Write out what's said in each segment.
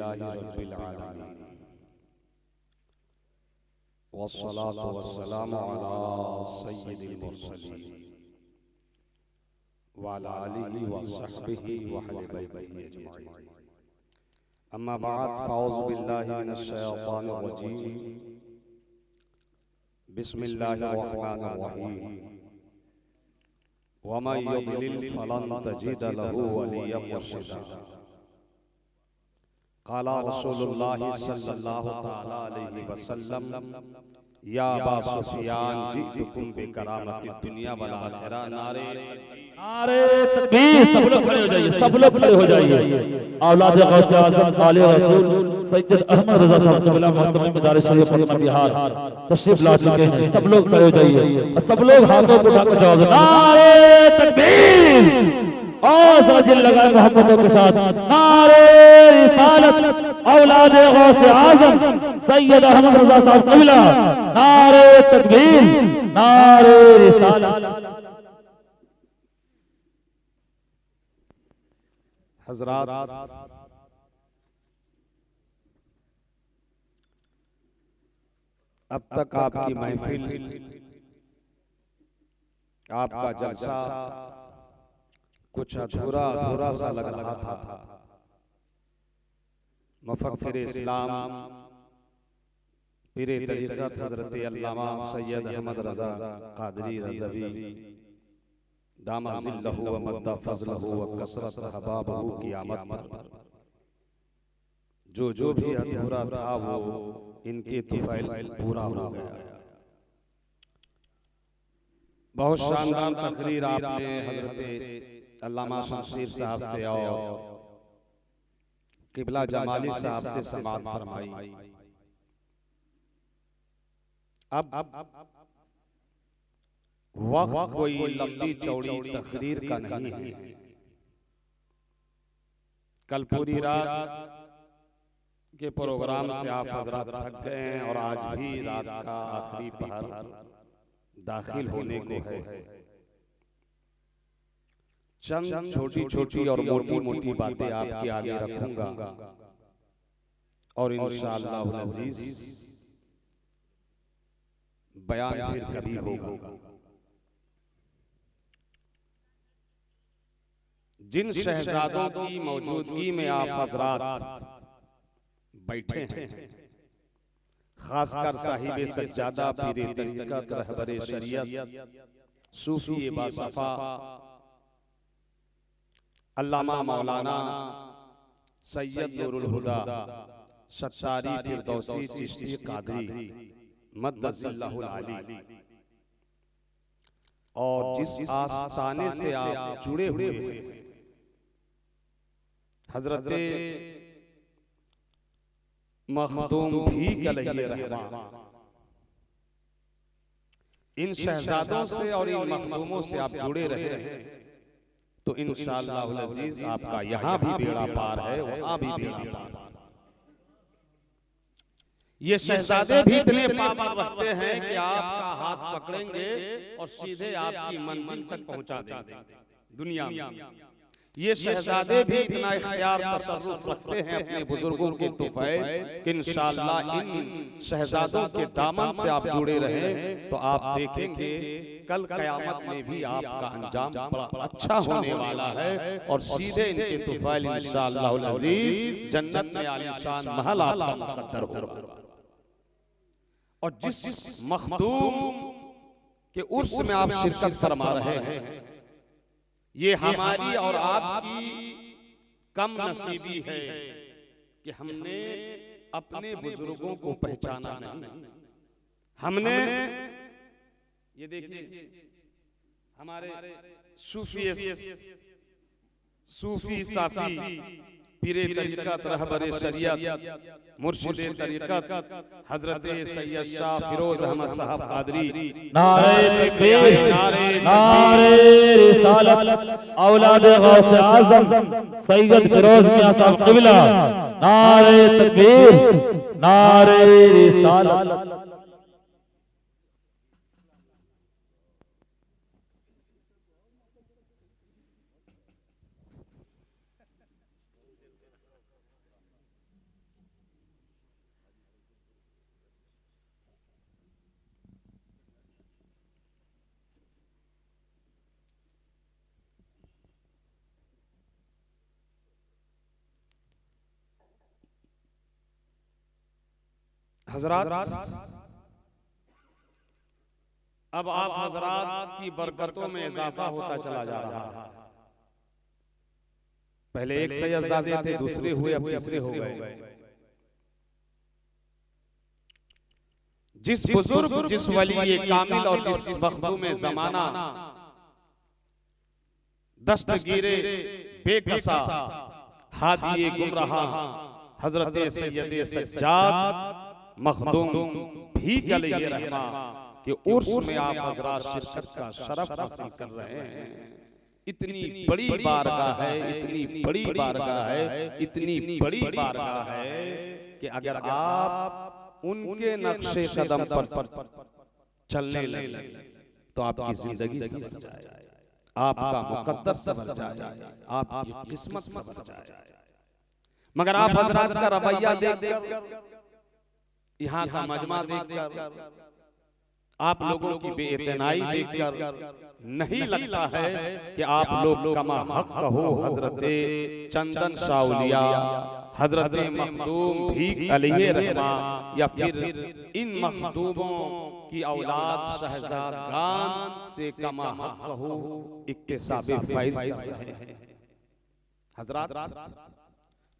अल्हम्दुलिल्लाहि रब्बिल आलमीन वस्सलातु वस्सलामु अला सय्यिदिल मुरसलीन व अला आलिहि व सहबिहि व अहले बैतिहि अजमईन। अम्मा बाद फ़अऊज़ु बिल्लाहि मिनश शैतानिर रजीम। बिस्मिल्लाहिर रहमानिर रहीम। व मन युद्लिल फलन तजिद लहु वलिय्यन मुर्शिदा। क़ाला रसूलुल्लाहि सल्लल्लाहु तआला अलैहि वसल्लम या अबा सुफियान जितुकुम बिकरामतिद दुनिया वल आखिरह। नारे नारे तकबीर। सब लोग खड़े हो जाइए, सब लोग खड़े हो जाइए। औलाद गौसे आज़म आले रसूल सैयद अहमद रज़ा साहब क़िबला मुहतरम मदारिस शरीफ पटना बिहार तशरीफ ला चुके हैं। सब लोग खड़े हो जाइए और सब लोग हाथों को उठाकर जवाब दो। नारे तकबीर। और सजिल लगाए मोहब्बतों के साथ नारे रिसालत औलाद गौसे आज़म सैयद अहमद रज़ा साहब क़िबला। नारे तकबीर, नारे रिसालत। हज़रात, अब तक आपकी महफिल, आपका जलसा कुछ अधूरा अधूरा सा लग रहा था। मुफक्किर इस्लाम पीरे तरीक़त हज़रत अल्लामा सैयद अहमद रज़ा क़ादरी रज़वी दामा ज़िल्लहु व मद्दा फ़ज़लहु व कसरत हबाबहु की आमद पर जो भी अधूरा था वो इनके तुफ़ैल पूरा हो गया। बहुत शानदार तकरीर आपने हज़रत अल्लामा शमशीर साहब से और क़िबला जमाली साहब से समाअत फरमाई। अब वक्त कोई लंबी चौड़ी तकरीर का नहीं है। कल पूरी रात के प्रोग्राम से आप हज़रात थक गए हैं और आज भी रात का आखिरी पहर दाखिल होने को है। चंद छोटी छोटी और मोटी मोटी बातें आपके आगे रखूंगा और इंशाअल्लाह अज़ीज़ बयान फिर कभी होगा। जिन शहजादों की मौजूदगी में आप हज़रात बैठे हैं, खासकर साहिबे सज्जादा पीरे तरीक़त रहबरे शरीयत सूफी बासफ़ा अल्लामा मौलाना सैयद नूरुल हुदा सत्तारी फिरदौसी चिश्ती क़ादरी मद्दज़िल्लाहुल आली, और जिस आस्ताने से आप जुड़े हुए हैं हज़रत मखदूम भी कलही रहमान, इन शहजादों से और इन मखदूमों से आप जुड़े रहे तो इंशाअल्लाह अज़ीज़ आपका यहाँ भी बेड़ा पार है, वहाँ भी बेड़ा पार। ये शहजादे भी इतने पावर रखते हैं कि आपका हाथ पकड़ेंगे और सीधे आपकी मंजिल तक पहुंचा देंगे दुनिया में। ये शहजादे भी इतना इख्तियार तसर्रुफ रखते हैं अपने बुजुर्गों के तुफ़ैल कि इंशाअल्लाह इन शहजादों के दामन से आप जुड़े रहे तो आप देखेंगे कल क़यामत में भी आपका अंजाम बड़ा अच्छा होने वाला है और सीधे इनके तुफ़ैल इंशाअल्लाह अज़ीज़ जन्नत में आलीशान महल आपका मुक़द्दर होगा। और जिस मखदूम के उर्स में आप शिरकत फरमा रहे हैं, ये हमारी और आपकी कम नसीबी है कि हमने अपने बुजुर्गों को पहचाना नहीं। हमने ये देखिए हमारे सूफी साफी पीरे तरीक़त रहबरे शरीयत मुर्शिदे तरीक़त हज़रत सैयद शाह फिरोज अहमद साहब क़ादरी। नारे तकबीर, नारे रिसालत औलाद गौसे आज़म सैयद फिरोज मियां साहब क़िबला। नारे तकबीर, नारे रिसालत। हजरात, अब आप हजरात की बरकतों में इजाफा होता चला जा रहा है। पहले एक सैयदजादे थे, दूसरे हुए, अब तीसरे हो गए। जिस बुजुर्ग, जिस वली कामिल और जिस मखदूम ज़माना दस्तगीरे बेकसा हादिए गुमराहा हजरत सैयद सज्जाद मखदूम भी अलैहि रहमा के उर्स में आप हजरात शिरकत का शरफ हासिल कर रहे हैं। इतनी बड़ी बारगाह है, इतनी बड़ी बारगाह है, इतनी बड़ी बारगाह है कि अगर आप उनके नक्शे कदम पर चलने लगे तो आपकी जिंदगी संवर जाए, आपका मुकद्दर संवर जाए, आपकी किस्मत संवर जाए। मगर आप हजरात का रवैया देखकर, यहाँ का मजमा देखकर, आप लोगों की बेइतनाई देखकर नहीं लगता है कि आप लोग कमा हक हो हजरत चंदन शाउलिया, हजरत मखदूम भी अलैहि रहमा या फिर इन मखदूमों की औलाद शहजादगान से कमा हक हो इक्तिसाबे फैज़ कर रहे हैं। हजरात,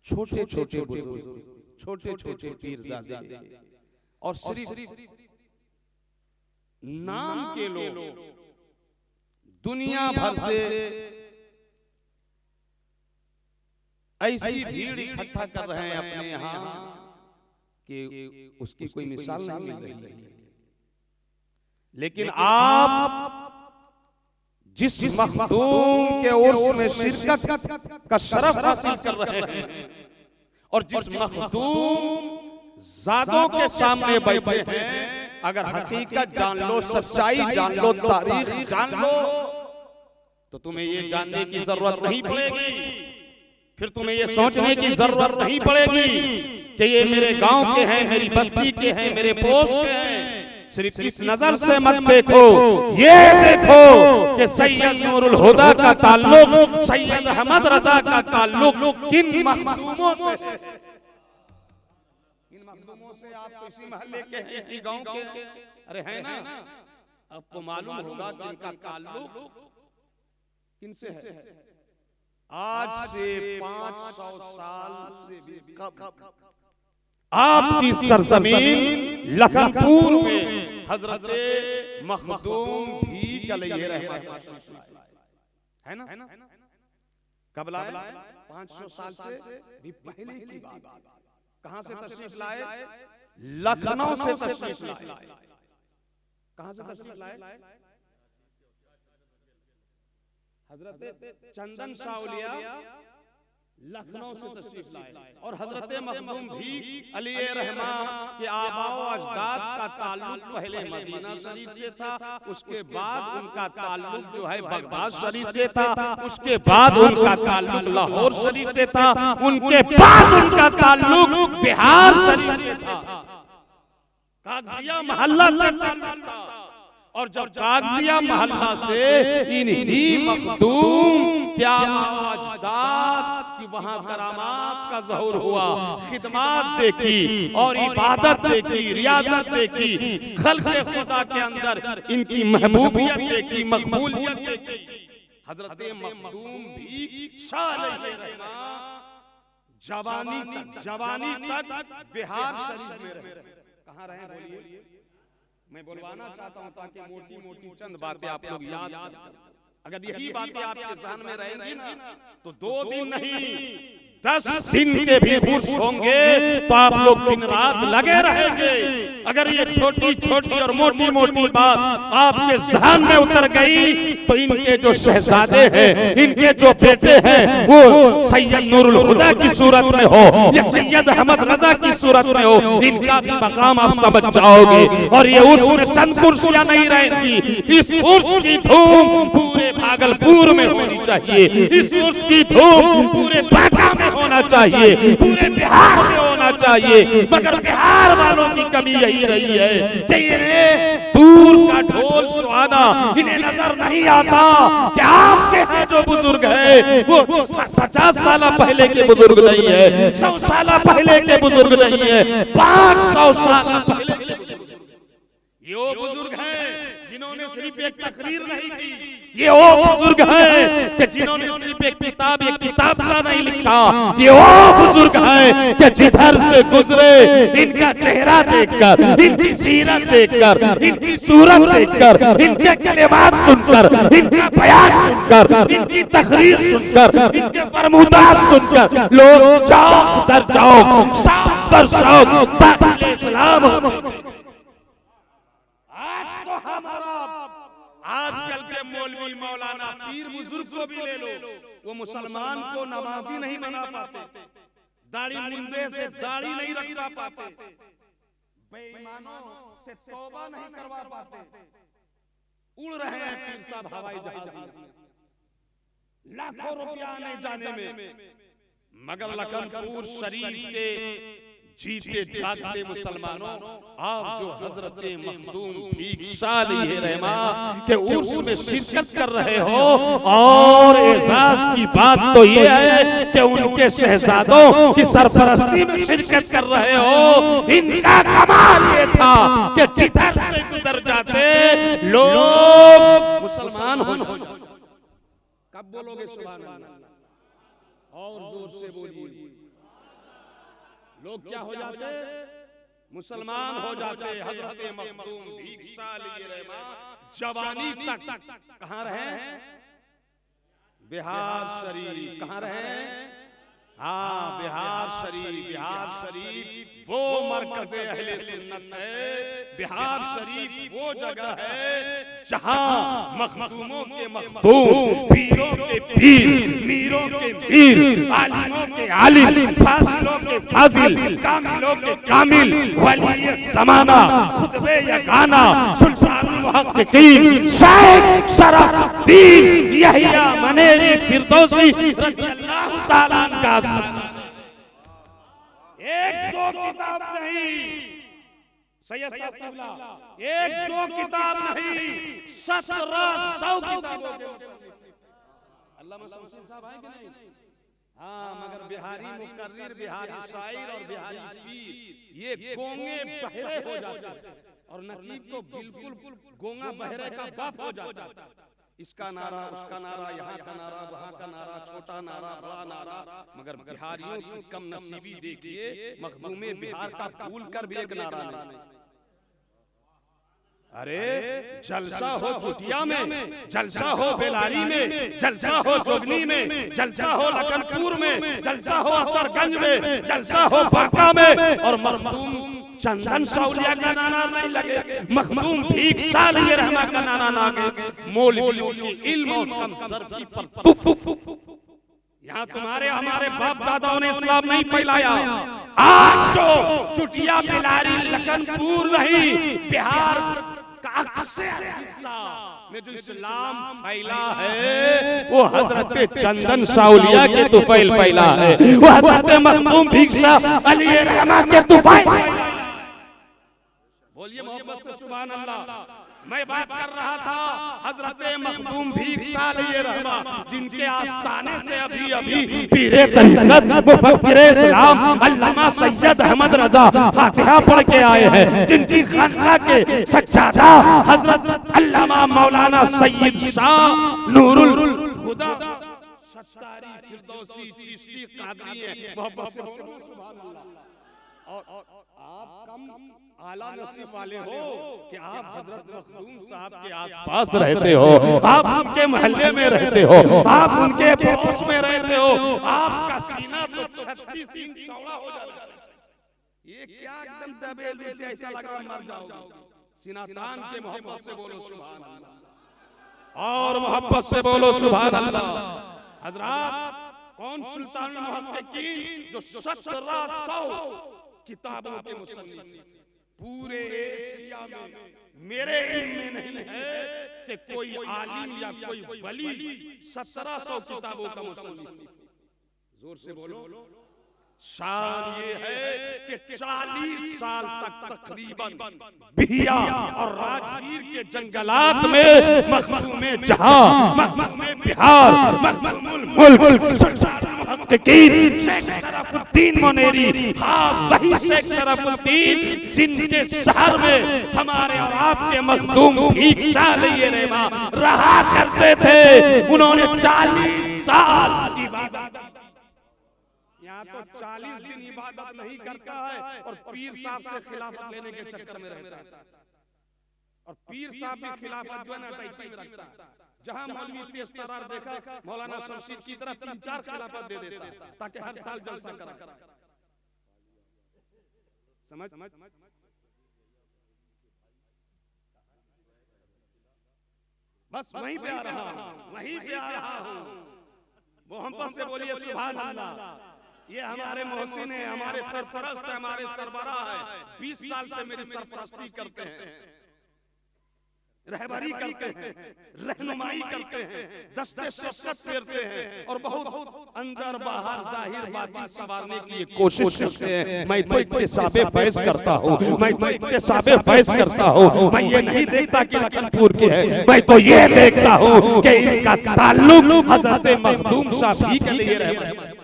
छोटे छोटे बुजुर्ग, छोटे छोटे पीरजादे और सिर्फ नाम के लोग दुनिया भर से ऐसी भीड़ इकट्ठा कर रहे हैं अपने यहाँ कि उसकी कोई मिसाल नहीं मिल रही है। लेकिन आप जिस मखदूम के उर्स में शिरकत का शरफ हासिल कर रहे हैं और जिस मखदूम ज़ादों के सामने बैठे हैं, अगर हकीकत जान लो, सच्चाई जान लो, तारीख जान लो, तो तुम्हें ये जानने की जरूरत नहीं पड़ेगी, फिर तुम्हें ये सोचने की जरूरत नहीं पड़ेगी कि ये मेरे गांव के हैं, मेरी बस्ती के हैं, मेरे पोस्ट के हैं। सिर्फ इस नजर से मत देखो, ये देखो कि सैयद नूरुल हुदा का ताल्लुक, सैयद अहमद रजा का ताल्लुक किन मखदूमों से। इन मखदूमों से आप तो इसी मोहल्ले के हैं, इसी गांव के, अरे है ना, आपको मालूम होगा कि इनका ताल्लुक किनसे है। आज से 500 साल से भी कब आपकी सरजमीन लखनपुर में हजरत मखदूम भी अलैहि रहमा है ना, कब लाए? 500 साल से भी पहले की बात। कहां से तशरीफ लाए? लखनऊ से तशरीफ लाए। कहां से तशरीफ लाए? हजरत चंदन शाउलिया लखनऊ से तशरीफ लाए और हजरत मखदूम भी अलैहि रहमा के आबाओ अजदाद का ताल्लुक पहले मदीना शरीफ से था, उसके बाद उनका ताल्लुक जो है बगदाद शरीफ से था, उसके बाद उनका ताल्लुक लाहौर शरीफ से था, उनके बाद उनका ताल्लुक बिहार शरीफ से था, कागजिया मोहल्ला से ताल्लुक था। और जब कागजिया मोहल्ला से इन्हीं मखदूम क्या अजदाद की वहां करामात का ज़हूर हुआ, खिदमत देखी और इबादत देखी, रियाजत देखी, खल्क़े खुदा के अंदर इनकी महबूबियत देखी, मकबूलियत देखी। हजरत मखदूम भी जवानी तक बिहार शरीफ में रहे। कहाँ रहे बोलिए? मैं बोलवाना चाहता हूं ताकि मोटी मोटी चंद बातें आप लोग याद करें। अगर यही बातें आपके ज़हन में रहेंगी ना तो 2 दिन नहीं 10 दिन के भी पुरुष होंगे तो आप लोग दिन रात लगे रहेंगे। अगर ये छोटी छोटी और मोटी मोटी बात आपके ज़हन में उतर गई तो इनके जो शहजादे हैं, इनके जो बेटे हैं, वो सैयद नूरुल हुदा की सूरत में हो या सैयद अहमद रजा की सूरत में हो, इनका भी मकाम आप समझ जाओगे। और ये उर्स में चंद कुर्सियां नहीं रहेंगी, इस उर्स की धूम पूरे भागलपुर में होनी चाहिए, इस उर्स की धूम पूरे बांका में होना चाहिए, पूरे बिहार में होना चाहिए। मगर बिहार वालों की कमी यही रही है कि ये दूर का ढोल सुहाना इन्हें नजर नहीं आता कि आपके यहाँ जो बुजुर्ग है वो 50 साल पहले के बुजुर्ग नहीं है, 100 साल पहले के बुजुर्ग नहीं है, 500 साल पहले के बुजुर्ग। ये वो बुजुर्ग हैं जिन्होंने सिर्फ एक तकरीर नहीं की, ये वो बुजुर्ग हैं कि जिन्होंने सिर्फ एक किताबचा नहीं लिखा, ये वो बुजुर्ग हैं कि जिधर से गुजरे इनका चेहरा देखकर, इनकी सीरत देखकर, इनकी सूरत देखकर, इनके कलिमात सुनकर, इनका बयान सुनकर, इनकी तकरीर सुनकर, इनके फरमूदात सुनकर लोग चौक दर चौक, शौक दर शौक दाखिल इस्लाम। आजकल के मौलवी मौलाना पीर बुजुर्ग को भी ले लो, वो मुसलमान को नमाजी नहीं बना पाते, दाढ़ी मुंडे से दाढ़ी नहीं रखवा पाते, बेईमानों से तौबा नहीं करवा पाते, उड़ रहे हैं पीर साहब हवाई जहाज में, लाखों रुपया आने जाने में, मगर लखनपुर शरीफ के जीते जागते मुसलमानों, आप जो हजरत मखदूम भिक्षा लिए रहमा के उर्स में शिरकत कर रहे हो, और एजाज की बात तो ये है कि उनके शहजादों की सरपरस्ती में शिरकत कर रहे हो। इनका कमाल ये था कि जिधर से गुजर जाते लोग मुसलमान हो। कब बोलोगे सुभान अल्लाह? और जोर से बोलिए। लोग क्या हो जाते? मुसलमान हो जाते। हजरत मखदूम भिक्षा लिए रहमा जवानी तक कहाँ रहे? बिहार शरीफ। कहाँ रहे? हाँ, बिहार शरीफ। बिहार शरीफ वो मरकज़े अहले सुन्नत है। बिहार शरीफ वो जगह है जहाँ मखदूमों के मखदूम, पीरों के पीर, मीरों के पीर, आलिमों के आलिम, फाजिलों के फाजिल, कामिलों के कामिल, वली ज़माना, खुतबे यगाना, सुल्तानुल मुहक्किकीन, शेख शरफुद्दीन यहिया मनेरी फिरदौसी रज़ियल्लाहु ताला अन्हु। एक दो किताब नहीं, सैयद साहब एक दो किताब नहीं, 1700 किताबों के अल्लामा शमसी साहब आए कि नहीं? हाँ, मगर बिहारी मुकर्रिर, बिहारी शायर और बिहारी पीर ये गोंगे बहरे हो जाते और नकीब को बिल्कुल गोंगा बहरे का बाप हो जाता। इसका नारा, उसका नारा, यहाँ का नारा, वहाँ का नारा, छोटा नारा, बड़ा नारा, मगर बिहारियों की कम नसीबी देखिए, मखदूमे बिहार का भूल कर भी एक नारा नहीं। अरे जलसा हो चुटिया में, जलसा हो बेलारी में, जलसा हो जोगनी में, जलसा हो लखनपुर में, जलसा हो असरगंज में, जलसा हो बांका में, और मखदूम चंदन साउलिया का नारा नहीं लगे, मखदूम भिक्षा लिए रहमा का नारा ना लगे, मौलवियों की इल्म और कम सरकी पर तुफ। यहाँ तुम्हारे हमारे बाप दादाओं ने इस्लाम नहीं फैलाया। आज जो चुटिया बेलारी लखनपुर नहीं, बिहार का अक्सर हिस्सा में जो इस्लाम फैला है वो हजरत चंदन साउलिया के तुफैल फैला है, वो हजरत मखदूम भिक्षा अली रहमा के तुफैल। बोलिए मोहब्बत से सुभान अल्लाह। मैं बात कर रहा था हजरत मखदूम भिक्षा लिए रहमा, जिनके आस्थाने से अभी अभी पीरे तरीक़त मुफक्किरे इस्लाम अल्लामा सैयद अहमद रजा फातिहा पढ़ के आए हैं, जिनकी खानका के सज्जादा हजरत अल्लामा मौलाना सैयद शाह नूरुल हुदा सत्तारी फिरदौसी चिश्ती कादरी है। मोहब्बत से सुभान अल्लाह। और आप कम आला नसीब वाले हो कि आप हजरत मखदूम साहब के आसपास रहते हो, आप उनके मोहल्ले में रहते हो, आप उनके पड़ोस में रहते हो, आपका सीना तो 36 इंच चौड़ा हो जाता है। ये क्या एकदम दबे नीचे ऐसा लग रहा है मर जाओगे। सीना तान के मोहब्बत से बोलो सुभान अल्लाह, और मोहब्बत से बोलो सुभान अल्लाह। हजरत कौन सुल्तानुल मुहक्किकीन जो 1700 किताबों के मुसन्निफ पूरे एशिया में मेरे इल्म में नहीं है कि कोई आलिम या कोई वली 1700 किताबों का मुसन्निफ। जोर से बोलो। शान ये है कि 40 साल तक तकरीबन बिहिया और राजगीर के जंगलात में मखदूम जहां, मखदूम बिहार, मखदूमुल मुल्क मुहक्किकीन शेख शरफुद्दीन मुनेरी, हाँ वही शेख शरफुद्दीन जिनके शहर में हमारे और आपके मखदूम भिक्षा लिए रहा करते थे। उन्होंने 40 साल इबादत, यहाँ तो 40 दिन इबादत नहीं करता है और पीर साहब से खिलाफत लेने के चक्कर में रहता है। और पीर साहब भी खिलाफत जो है ना टाइची में रखता है। जहां मौलवी तेज तरार देखा मौलाना शमशीर की तरह 3-4 खिलाफत दे देता है ताकि हर साल जलसा करे। समझ बस वहीं पे आ रहा हूं, वहीं पे आ रहा हूं। मोहब्बत से बोलिए सुभान अल्लाह। ये हमारे मोहसिन है, हमारे सरपरस्त है, हमारे सरबराह है। 20 साल से मेरी सरपरस्ती करते हैं, रहबरी करते हैं, रहनुमाई करते हैं, दस्ते शफ़क़त फेरते हैं और बहुत अंदर बाहर जाहिर बातिन संवारने की कोशिश करते हैं। मैं तो इक्तिसाबे फैज़ करता हूँ, मैं तो इक्तिसाबे फैज़ करता हूँ। मैं ये नहीं देखता कि लखनपुर की है, मैं तो ये देखता हूँ कि इनका ताल्लुक हज़रत मखदूम शाफ़ी के लिए रहमत।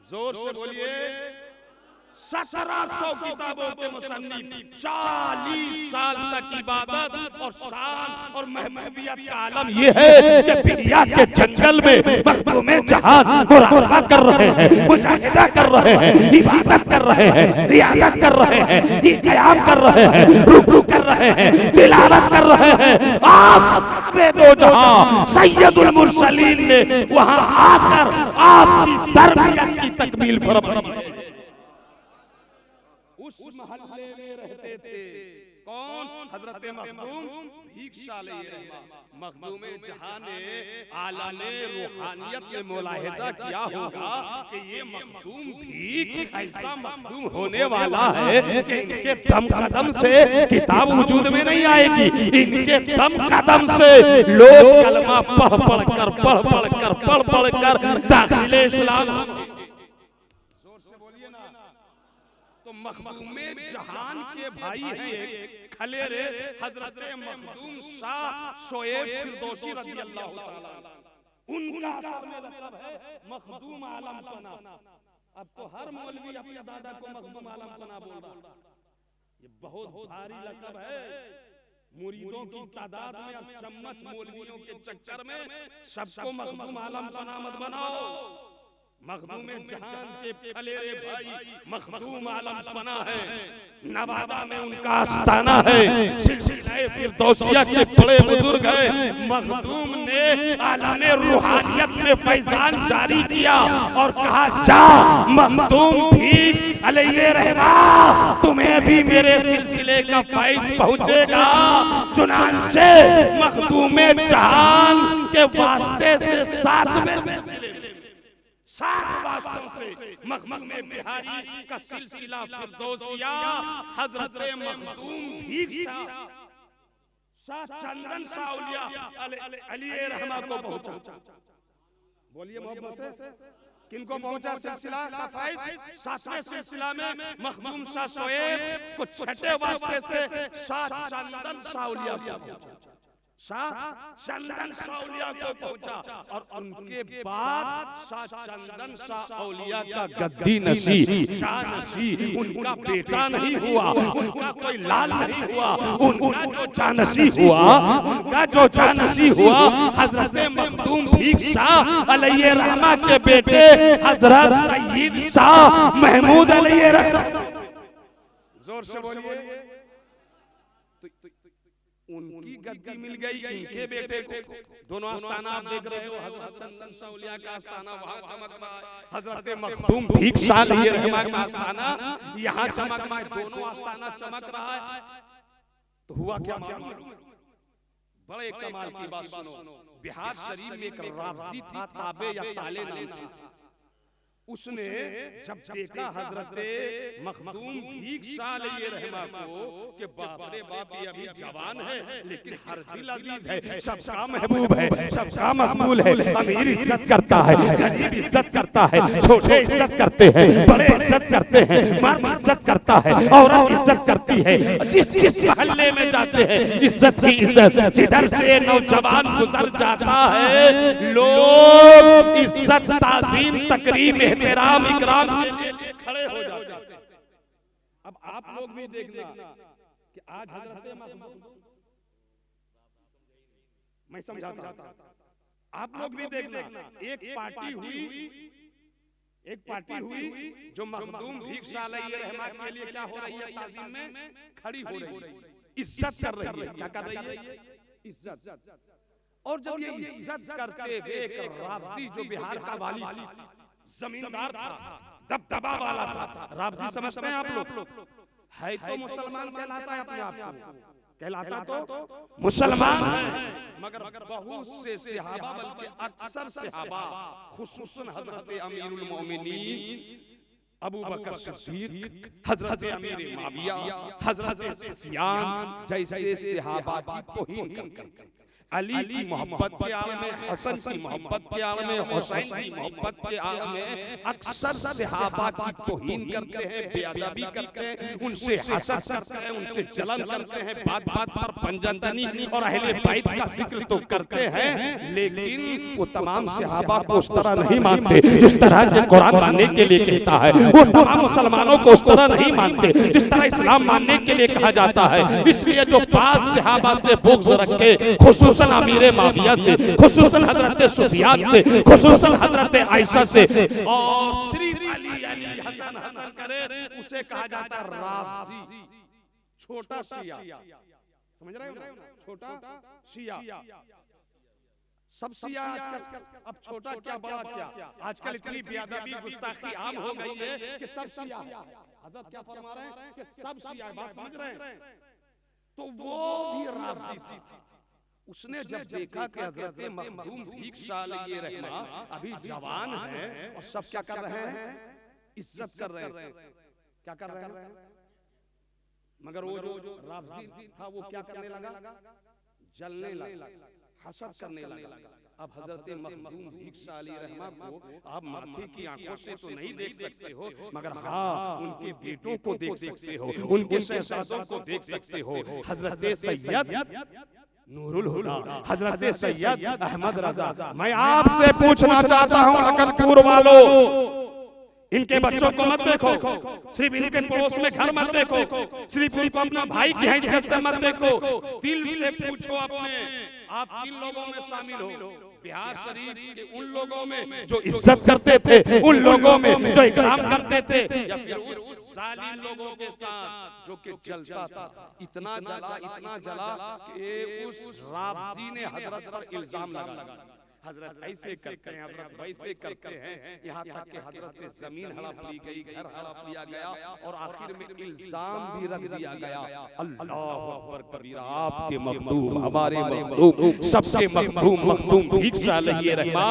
जोर से बोलिए। 1700 किताबों के मुसन्निफ, 40 साल तक इबादत और शान और महबूबियत का आलम ये है कि बिहिया के जंगल में मखदूम जहां मुराक़बा कर रहे हैं, मुजाहिदा कर रहे हैं, इबादत कर रहे हैं, रियाज़त कर रहे हैं, क़याम कर रहे हैं, रुकू कर रहे हैं, तिलावत कर रहे हैं। आप दो जहां सैयदुल मुरसलीन ने वहां आकर आपकी तरबियत की तकमील फरमाई। उस महल्ले में रहते थे कौन? हजरत मखदूम भिक्षा लिए। मखदूम जहां ने आलमे रूहानियत में मुलाहिजा किया होगा कि ये मखदूम भी ऐसा मखदूम होने वाला है कि इनके दम कदम से किताब वजूद में नहीं आएगी। इनके दम कदम से लोग कलमा पढ़ पढ़ कर दाखिले इस्लाम। तो मखदूम जहान के भाई हैं खलेरे हजरत मखदूम शाह शोएब फिरदौसी रज़ियल्लाहु ताला, उनका मतलब है मखदूम आलम पना। अब तो हर मौलवी अपने दादा को मखदूम आलम पना बोल रहा। ये बहुत भारी लक़ब है। मुरीदों की तादाद में अब चम्मच मौलवियों के चक्कर में सबको मखदूम आलम पना मत बनाओ। मखदूम जहान के खलेरे भाई मखदूम आलम पना है। नवादा में उनका आस्थाना है। सिलसिला फिरदौसिया के बड़े बुजुर्ग हैं। मखदूम ने आलमे रूहानियत में फैजान जारी किया और कहा जा मखदूम भी अलैहि रहमा तुम्हें भी मेरे सिलसिले का फैज पहुंचेगा। चुनांचे मखदूम जहान के वास्ते से 7 वास्तों से मखदूम बिहारी का सिलसिला फिरदौसिया हजरत मखदूम भिक्षा शाह चंदन साउलिया अलैहि रहमा को पहुंचा। बोलिए मोहब्बत से किनको पहुंचा सिलसिला का फैज? 7वें सिलसिला में मखदूम शाह शोएब को 6ठे वास्ते से शाह चंदन साउलिया को पहुंचा। शाह चंदन साउलिया को पहुंचा और उनके बाद शाह चंदन शाह औलिया का गद्दी नशी जानशी उनका बेटा नहीं हुआ, उनका कोई लाल नहीं हुआ, उनका जो जानशी हुआ, उनका जो जानशी हुआ हजरत मखदूम भिक्षा अलैहि रहमा के बेटे हजरत सय्यद शाह महमूद अलैहि रहमा। जोर से बोलिए। उनकी गद्दी मिल गई इनके बेटे को। दोनों आस्थाना आप देख रहे हो, हजरत चंदन साउलिया का आस्थाना वहां चमक रहा है, हजरत मखदूम भिक्षा अलैहि रहमा का आस्थाना यहां चमक रहा है। दोनों आस्थाना चमक रहा है तो हुआ क्या मालूम? बड़े कमाल की बात सुनो। बिहार शरीफ में एक रावजी था, ताबे या ताले नाम था। उसने जब देखा हजरत मखदूम भीख साल ये रहमा को कि बाप रे बाप ये अभी जवान है लेकिन हर दिल अजीज है, सबका महबूब है, सबका मकबूल है, अमीर इज्जत करता है, गरीब इज्जत करता है, छोटे इज्जत करते हैं, बड़े इज्जत करते हैं, मर्द इज्जत करता है, औरत इज्जत करती है, जिस जिस मोहल्ले में जाते हैं इज्जत की इज्जत, जिधर से नौजवान गुजर जाता है लोग इज्जत ताज़ीम तकरीम एहतराम इकराम के लिए खड़े हो जाते हैं। अब आप लोग भी देखना कि आज हजरत मखदूम, मैं समझाता हूं, आप लोग भी देखना एक पार्टी हुई जो मखदूम भीख सालई रहमा के लिए क्या हो रही है, ताज़ीम में खड़ी हो रही है, इज्जत कर रही है, क्या कर रही है, इज्जत। और जब ये इज्जत करते हुए एक राबजी जो बिहार का वाली जमींदार था, दबदबा वाला था, राबजी समझते हैं आप लोग, है तो मुसलमान कहलाता है, अपने आप को कहलाता तो मुसलमान है, मगर बहुत से सहाबा बल्कि अक्सर सहाबा खुसूसन हजरत अमीरुल मोमिनीन अबू बकर सिद्दीक, हजरत अमीर मुआविया, हजरत सुफियान जैसे सहाबा की तौहीन करते, अली की मोहब्बत के आड़ में, हसन की मोहब्बत के आड़ में, हुसैन की मोहब्बत के आड़ में अक्सर सहाबा की तौहीन करते हैं, बेअदबी करते हैं, उनसे हसद करते हैं, उनसे जलन करते हैं, बात बात पर पंजतनी और अहले बैत का जिक्र तो करते हैं, लेकिन वो तमाम सहाबा को उस तरह नहीं मानते जिस तरह के कुरान मानने के लिए कहता है, वो तमाम मुसलमानों को उस तरह नहीं मानते जिस तरह इस्लाम मानने के लिए कहा जाता है। इसलिए जो पांच सहाबा से बुग़्ज़ रखे, खुसूसन अमीर मुआविया से, खुसूसन हजरत सुफियान से, खुसूसन हजरत आयशा से, और सिर्फ अली अली हसन हसन करे उसे कहा जाता है राफ़ज़ी, छोटा शिया, समझ रहे हो ना, छोटा शिया। सब शिया आजकल, अब छोटा क्या बड़ा क्या, आजकल इतनी बेअदबी गुस्ताखी आम हो गई है कि सब शिया है। हज़रत क्या फरमा रहे हैं कि सब शिया, बात समझ रहे हैं, तो वो भी राफ़ज़ी था। उसने जब देखा कि हजरत मखदूम भीख सालई रहमा अभी जवान है और सब क्या कर रहे हैं, इज्जत कर रहे हैं, क्या कर रहे हैं, मगर वो जो राफ़ज़ी था वो क्या करने लगा, जलने लगा, हसद करने लगा। अब हजरत मखदूम भीख सालई रहमा को आप माथे की आंखों से तो नहीं देख सकते हो, मगर हाँ उनके बेटों को देख सकते हो, उनके शहजादों को देख सकते हो। हजरत सैयद नूरुल हुदा, हजरत सैयद अहमद रजा, मैं आपसे पूछना चाहता हूं अकलपुर वालों, इनके बच्चों को मत देखो, सिर्फ इनके पड़ोस में घर मत देखो, सिर्फ उनको अपना भाई की हैसियत से मत देखो, दिल से पूछो अपने आप किन लोगों में शामिल हो। बिहार शरीफ के उन लोगों में जो इज्जत करते थे, उन लोगों में जो इकराम करते थे, या फिर उस जालिम लोगों के साथ जो कि जलता था, इतना जला कि उस राफ़ज़ी ने हजरत पर इल्जाम लगा, हजरत ऐसे करते हैं, हजरत वैसे करते हैं, यहाँ तक कि हजरत से जमीन हड़प ली गई, घर हड़प लिया गया और आखिर में इल्जाम भी रख दिया गया। अल्लाह अकबर कबीरा, आपके मखदूम, हमारे मखदूम, सबके मखदूम, मखदूम भीख सालई रहमा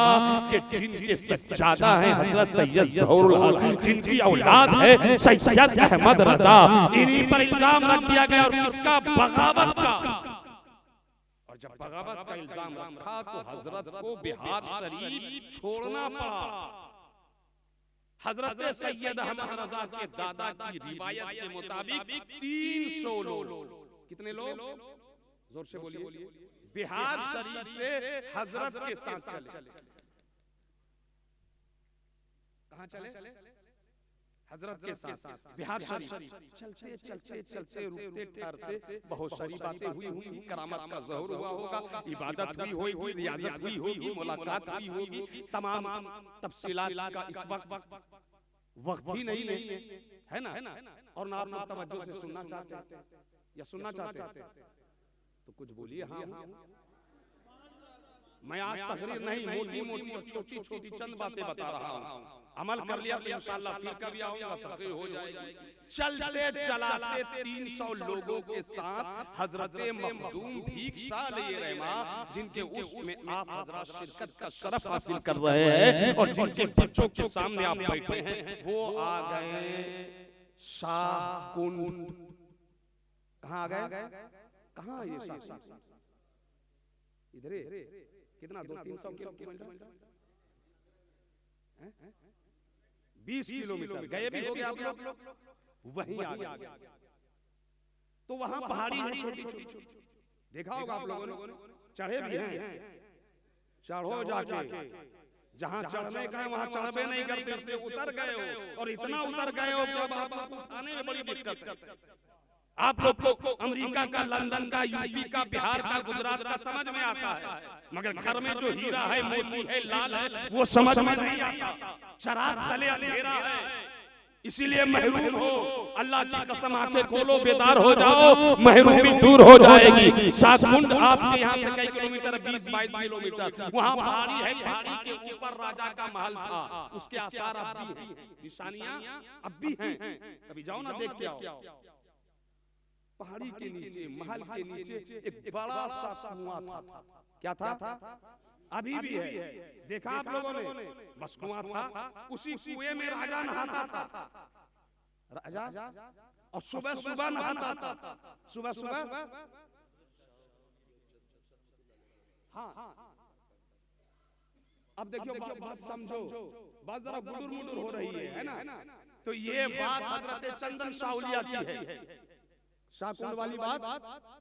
के जिनके सज्जादा हैं हजरत सैयद ज़हुरुल हक, जिनकी औलाद है सैयद अहमद रजा, इन्हीं पर इल्जाम रख दिया गया और किसका, बगावत का। जब बगावत का इल्जाम रखा तो हजरत को बिहार शरीफ छोड़ना पड़ा। हजरत सैयद अहमद रजा के दादा की रिवायत के मुताबिक 300 लोग, कितने लोग, जोर से बोलिए, बिहार शरीफ से हजरत के साथ चले। कहां चले, हजरत के साथ बिहार शरीफ। चलते चलते चलते रुकते ठहरते बहुत सारी बातें हुई, करामत का ज़हूर हुआ होगा, इबादत भी हुई होगी, रियाजत हुई होगी, मुलाकात हुई होगी, तमाम तफसीलात का इस वक्त ही नहीं है ना, और ना आप तवज्जो से सुनना चाहते हैं या सुनना चाहते हैं तो कुछ बोलिए। हाँ मैं आज तकरीर नहीं, मोटी मोटी और छोटी छोटी चंद बातें बता रहा हूँ। अमल कर लिया तो इंशाअल्लाह फिर कभी आऊंगा, तकरीर हो जाएगी। चलते चलाते 300 लोगों के साथ हजरत मखदूम भिक्षा लिए रहमा, जिनके उसमें आप हजरत शिरकत का शरफ हासिल कर रहे हैं और जिनके बच्चों के सामने आप बैठे हैं, वो आ गए शाहकुंड। कहाँ आ गए? कहाँ ये शाहकुंड? इधर कितना 200-300 किलोमीटर, 20 किलोमीटर गए भी हो गया आप लोग, वहीं आ गए। तो वहां पहाड़ी है छोटी छोटी, देखा होगा आप लोगों ने, चढ़े भी हैं। चढ़ो जाके, जहां चढ़ने का है वहां चढ़बे नहीं करते, इसलिए उतर गए हो, और इतना उतर गए हो कि अब आपको आने में बड़ी दिक्कत है। आप लोग को अमेरिका का, लंदन का, यूपी का, बिहार का, गुजरात का समझ में आता है, मगर घर में जो हीरा है, मोती है, लाल है, वो समझ में नहीं आता। चराग तले अंधेरा है, इसीलिए महरूम हो। अल्लाह की कसम, आंखें खोलो, बेदार हो जाओ, महरूमी दूर हो जाएगी। शाहकुंड आपके यहाँ से कई किलोमीटर, 20-22 किलोमीटर, वहाँ पहाड़ी है, पहाड़ी के ऊपर राजा का महल था, उसके आसार अब भी हैं, निशानियां अब भी हैं। कभी जाओ ना, देख के आओ। पहाड़ी के नीचे, महल के नीचे एक बड़ा सा कुआं था। क्या था? अभी भी है, देखा आप लोगों ने? बस कुआं था, उसी कुएं में राजा नहाता था। राजा और सुबह सुबह नहाता था, सुबह सुबह। हाँ, अब देखियो, बात समझो, बात जरा गुडुर मुडुर हो रही है ना? तो ये बात हजरत चंदन साउलिया की है। शाहकुंड वाली बात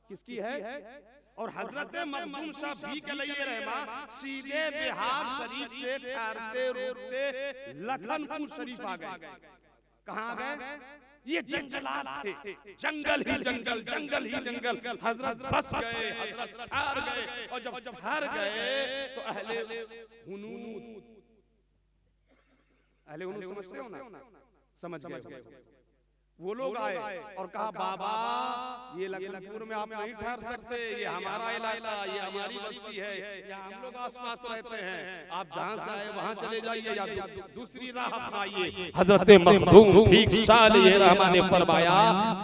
किसकी है? और हजरत मखदूम शाह भी के लिए रहमा सीधे बिहार शरीफ से ठहरते रुकते लखनपुर शरीफ आ गए। कहाँ आ गए? ये जंगलात थे, जंगल ही जंगल, जंगल ही जंगल। हजरत बस गए, हजरत ठहर गए, और जब ठहर गए तो अहले हुनूद समझते हो ना? समझ गए। वो लोग आए और कहा, बाबा ये लखनपुर में आप नहीं ठहर सकते, ये हमारा इलाका, ये हमारी बस्ती है, या हम लोग आसपास रहते हैं, आप जहाँ से आए वहाँ चले जाइए या दूसरी राह अपनाइए। हजरत मखदूम भिक्षा लिए रहमा ने फरमाया,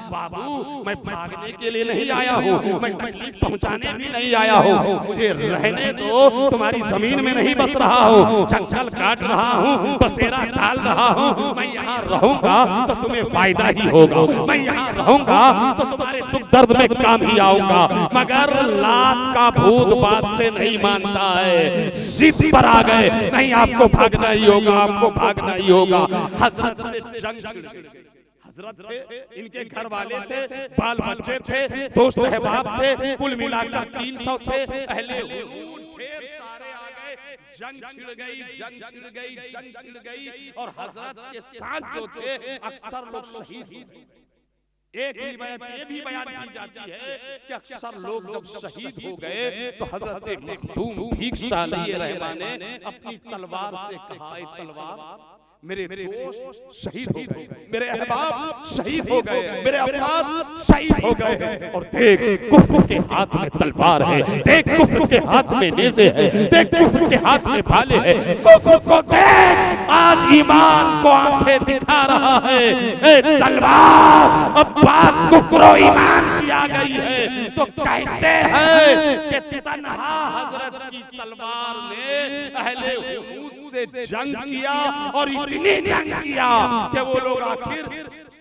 बाबू मैं भागने के लिए नहीं आया हूँ, मैं तकलीफ पहुँचाने भी नहीं आया हूँ, मुझे रहने दो। तुम्हारी जमीन में नहीं बस रहा हूँ, जंगल काट रहा हूँ, बसेरा डाल रहा हूँ, मैं यहाँ रहूंगा तो तुम्हें फायदा ही होगा, मैं यहाँ रहूंगा तो तुम्हारे दुख दर्द में काम ही आऊंगा। मगर लात का भूत बात से नहीं मानता है, जिद पर आ गए, नहीं आपको भागना ही होगा, आपको भागना ही होगा। हजरत से जंग छिड़ गई। हजरत थे, इनके घर वाले थे, बाल बच्चे थे, दोस्त अहबाब थे, कुल मिलाकर 300 थे। अहले ढेर सारे आ गए, जंग छिड़ गई, जंग छिड़ गई, जंग छिड़ गई। और हजरत के साथ जो थे अक्सर लोग शहीद हुए। एक रिवायत ये भी बयान की जाती है कि अक्सर लोग जब शहीद हो गए तो हजरत मखदूम भिक्षा लिए रहमा ने अपनी तलवार से कहा, तलवार मेरे दोस्त शहीद हो गए, मेरे अहबाब शहीद हो गए, मेरे अफराद शहीद हो गए। और देख कुफ्र के हाथ में तलवार है, देख कुफ्र के हाथ में नेज़े है, देख कुफ्र के हाथ में भाले है, कुफ्र को देख आज ईमान को आंखें दिखा रहा है। ए तलवार अब बात कुफ्र और ईमान की आ गई है, तो कहते हैं कि तन्हा हजरत की तलवार ने अहले हुनूद से जंग किया, और इतनी जंग किया कि वो लोग आखिर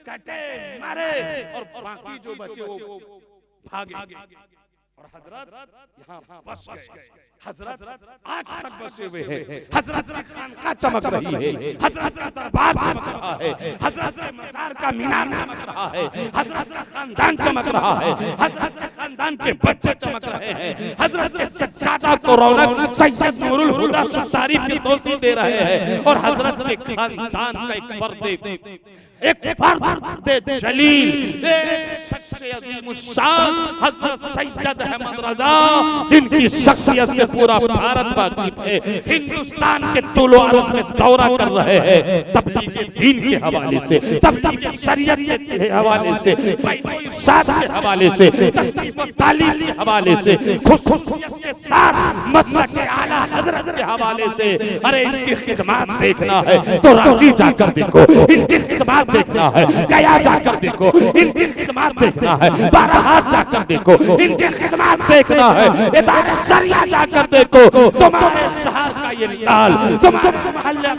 कटे मरे और बाकी जो बचे वो भागे। और हजरत यहाँ बस गए, हजरत आज तक बसे हुए हैं। हजरत की खानका चमक रही है, हजरत का दरबार चमक रहा है, हजरत के मज़ार का मीनार चमक रहा है, हजरत का खानदान चमक रहा है, हजरत के खानदान के बच्चे चमक रहे हैं, हजरत के सज्जादा को रौनक सैयद नूरुल हुदा तारीफ की तौसीफ दे रहे हैं। और हजरत के खानदान का एक फर्द जलील, एक शख्स अज़ीमुश्शान हज़रत सैयद अहमद रज़ा, जिनकी शख्सियत से पूरा भारत वाकिफ है, हिंदुस्तान के तुलो अर्ज़ में दौरा कर रहे हैं, तबलीग दीन के हवाले से, तबलीग शरीयत के हवाले से, बैतुल इरशाद के हवाले से, तस्दीक़ व तालीम के हवाले से, खुसूसियत के साथ मसलक आला हज़रत के हवाले से। अरे इनकी खिदमत देखना है तो रांची जाकर देखो, इनकी खिदमत देखना है गया जाकर देखो, इनकी खिदमत देखना है बाराहात जाकर देखो, इनकी खिदमत देखना है इदारे शरिया जाकर देखो। तुम्हारे शहर का ये निकाल, तुम्हारे मोहल्ले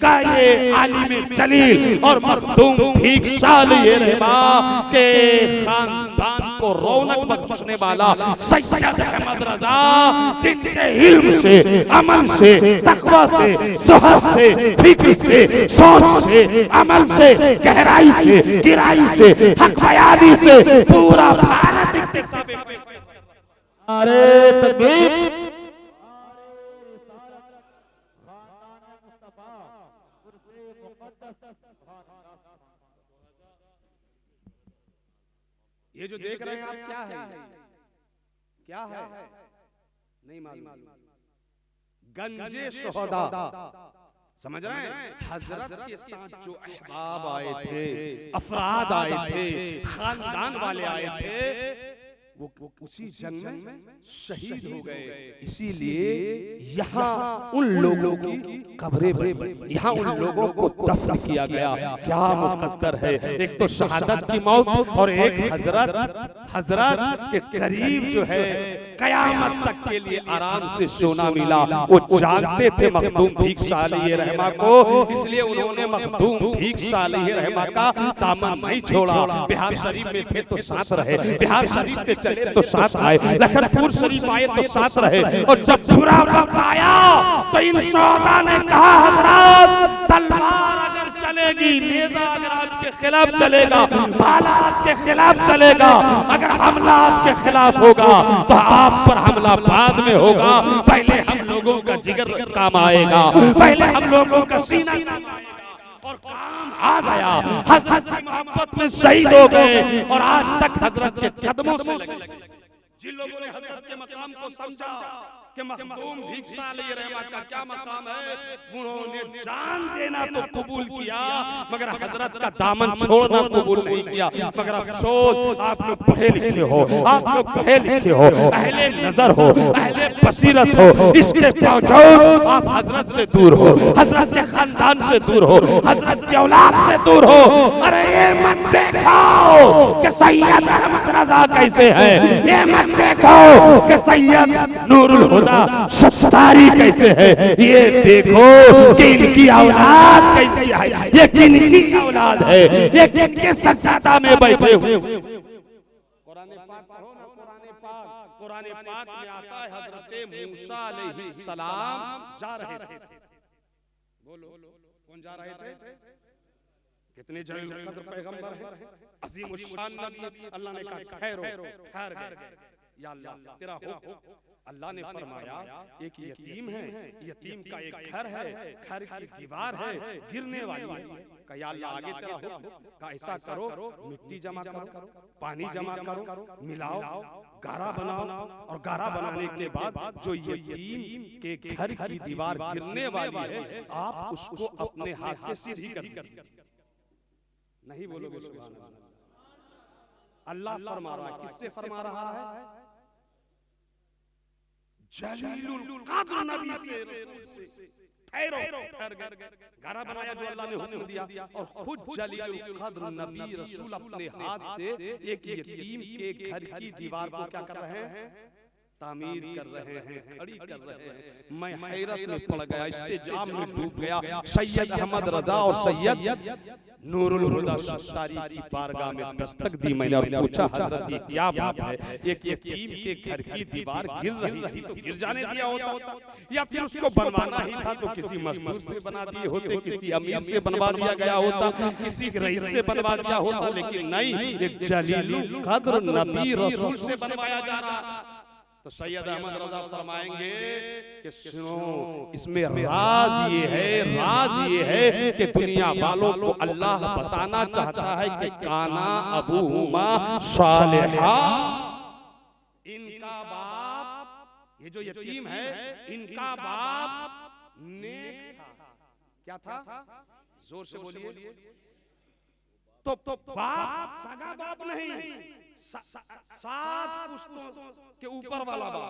का ये आलिम जलील और मखदूम ठीक साल ये रहमा के खानदान को रौनक बख्शने वाला सैयद अहमद रज़ा, जिनके इल्म से, अमल से, तक़वा से, ज़ुहद से, फिक्र से, सोच से, अमल से, गहराई से, गिराई से, हक बयानी से पूरा भारत इत्तिसाब में। अरे तकबीर। ये जो देख रहे हैं आप क्या है? क्या है? नहीं मालूम। गंजे शोहदा, समझ रहे हैं? हजरत के साथ जो अहबाब आए थे, अफराद आए थे, खानदान वाले आए थे, वो उसी जंग में शहीद हो गए। इसीलिए यहाँ उन लोगों की कब्रें बनी, यहाँ उन लोगों को दफन किया गया। क्या मुकद्दर है, एक तो शहादत की मौत और एक हजरत के करीब जो है कयामत तक के लिए आराम से सोना मिला। वो जानते थे मखदूम भीख साली रहमा को, इसलिए उन्होंने मखदूम भीख साली रहमा का दामन नहीं छोड़ा। बिहार शरीफ में थे तो साथ रहे, बिहार शरीफ से चले तो साथ आए, लखनपुर शरीफ आए तो साथ रहे, और जब बुरा वक्त आया तो इन शोहदा ने कहा हजरत तलवार अगर चलेगी, नेज़ा अगर आपके खिलाफ चलेगा, भाला आपके खिलाफ चलेगा, अगर हमला आपके खिलाफ होगा तो आप पर हमला बाद में होगा। पहले हम लोगों का जिगर काम आएगा, पहले हम लोगों का सीना काम आएगा। और काम आ गया, हजरत की मोहब्बत में शहीद हो गए और आज तक हजरत के कदमों से लगे। जिन लोगों ने हजरत के मकाम को समझा कि मखदूम भीख साली रहमा का क्या मकाम है, उन्होंने जान देना तो कबूल किया मगर हजरत का दामन छोड़ना कबूल नहीं किया। मगर अफसोस, आप लोग पढ़े लिखे हो, आप लोग पढ़े लिखे हो, अहले नजर हो, अहले बसीरत हो, इसके बावजूद आप हजरत से दूर हो, हजरत के खानदान से दूर हो, हजरत की औलाद से दूर हो। अरे ये मत देखो कि सैयद अहमद रज़ा कैसे है, ये मत देखो कि सैयद नूरुल हुदा सत्तारी कैसे है, ये देखो कि इनकी औलाद कैसी है, ये किनकी औलाद है, ये किनके सज्जादा में बैठे हुए। कुरान पाक में आता है हजरत मूसा अलैहिस्सलाम जा रहे थे। बोलो कौन जा रहे थे? कितने जलील कद्र पैगंबर हैं, अजीम शान नबी। अल्लाह ने कहा ठहर गए, या अल्लाह तेरा हुक्म। अल्लाह ने फरमाया एक यतीम है, यतीम का एक घर है, घर की दीवार है गिरने वाली है। कहा या अल्लाह आगे तेरा हुक्म। कहा ऐसा करो, मिट्टी जमा करो, पानी जमा करो, मिलाओ, गारा बनाओ, और गारा बनाने के बाद जो यतीम के घर की दीवार गिरने वाली है आप उसको अपने हाथ से सीधी कर दो। नहीं बोलोगे सुभान अल्लाह। अल्लाह फरमा रहा है, किससे फरमा रहा है? जलीलुल कद्र नबी से। ठहर गए, गारा बनाया जो अल्लाह ने हुक्म दिया, और खुद जलीलुल कद्र नबी रसूल अपने हाथ से एक यतीम के घर की दीवार को क्या कर रहे हैं? तामीर कर रहे हैं, खड़ी कर रहे हैं। मैं हैरत में पड़ गया, इस्तेजाब में डूब गया। सैयद अहमद रज़ा और सैयद नूरुल हुदा सत्तारी की बारगाह में दस्तक दी मैंने और पूछा हजरत ये क्या बात है? एक यतीम के घर की दीवार गिर रही थी तो गिर जाने दिया होता, या फिर उसको बनवाना ही था तो किसी मजदूर से बना दिए होते, किसी अमीर से बनवा दिया गया होता, किसी रईस से बनवा दिया होता, लेकिन नहीं, एक जलीलुल कद्र नबी रसूल से बनवाया जा रहा। तो सैयद अहमद रजा फरमाएंगे कि सुनो, इसमें राज ये है कि दुनिया वालों को अल्लाह बताना चाहता है कि काना अबूहुमा सालिहा, इनका बाप, ये जो यतीम है, इनका बाप नेक था। क्या था? जोर से बोलिए। तो बाप सगा बाप नहीं, 7 पुश्तों के ऊपर वाला बाप।